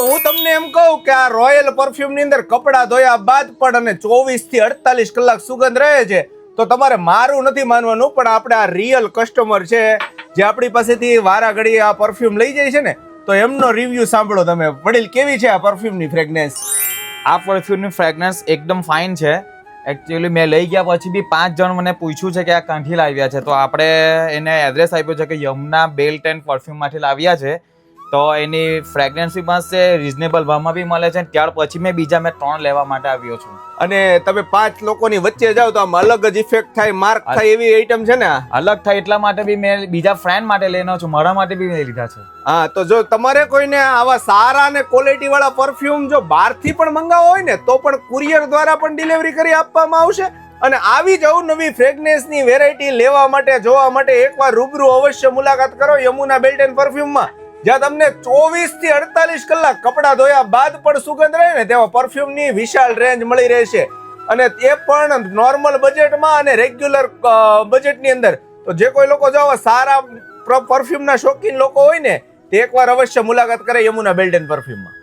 હું તમને એમ કહું કે આ રોયલ પરફ્યુમ ની અંદર કપડાં ધોયા બાદ પણ અને 24 થી 48 કલાક સુગંધ રહે છે, તો તમારે મારું નથી માનવાનું, પણ આપણે આ રિયલ કસ્ટમર છે જે આપણી પાસેથી વારા ઘડી આ પરફ્યુમ લઈ જાય છે ને, તો એમનો રિવ્યુ સાંભળો તમે. વડીલ, કેવી છે આ પરફ્યુમની ફ્રેગ્રન્સ? આ પરફ્યુમની ફ્રેગ્રન્સ એકદમ ફાઇન છે. એકચ્યુઅલી મેં લઈ ગયા પછી બી 5 જણ મને પૂછ્યું છે કે આ ક્યાંથી લાવ્યા છે, તો આપણે એને એડ્રેસ આપ્યો છે કે યમુના બેલ્ટ એન્ડ પરફ્યુમમાંથી લાવ્યા છે. તો એની ફ્રેગ્રન્સ બી મસ્ત છે, રિઝનેબલ ભાવમાં બી મળે છે. ત્યાર પછી મેં 3 લેવા માટે આવ્યો છું. અને તમે 5 લોકોની વચ્ચે જાઓ તો આમ અલગ જ ઇફેક્ટ થાય, માર્ક થાય એવી આઈટમ છે ને. અલગ થાય એટલા માટે બી મેં બીજા ફ્રેન્ડ માટે લઈને છું, મારા માટે બી મેં લીધા છે. હા, તો જો તમારે કોઈને આવા સારા અને ક્વોલિટી વાળા પરફ્યુમ જો બહારથી પણ મંગાવવા હોય ને, તો પણ કુરિયર દ્વારા પણ ડિલિવરી કરી આપવામાં આવશે. અને આવી જ નવી ફ્રેગ્રન્સની વેરાયટી લેવા માટે, જોવા માટે એકવાર રૂબરૂ અવશ્ય મુલાકાત કરો યમુના બેલ્ટ એન્ડ પરફ્યુમમાં, જ્યાં તમને 24 થી 48 કલાક કપડા ધોયા બાદ પણ સુગંધ રહે ને તેવા પરફ્યુમની વિશાળ રેન્જ મળી રહેશે, અને એ પણ નોર્મલ બજેટમાં અને રેગ્યુલર બજેટની અંદર. તો જે કોઈ લોકો જો સારા પરફ્યુમના શોખીન લોકો હોય ને, તે એકવાર અવશ્ય મુલાકાત કરે યમુના બેલ્ટ એન્ડ પરફ્યુમમાં.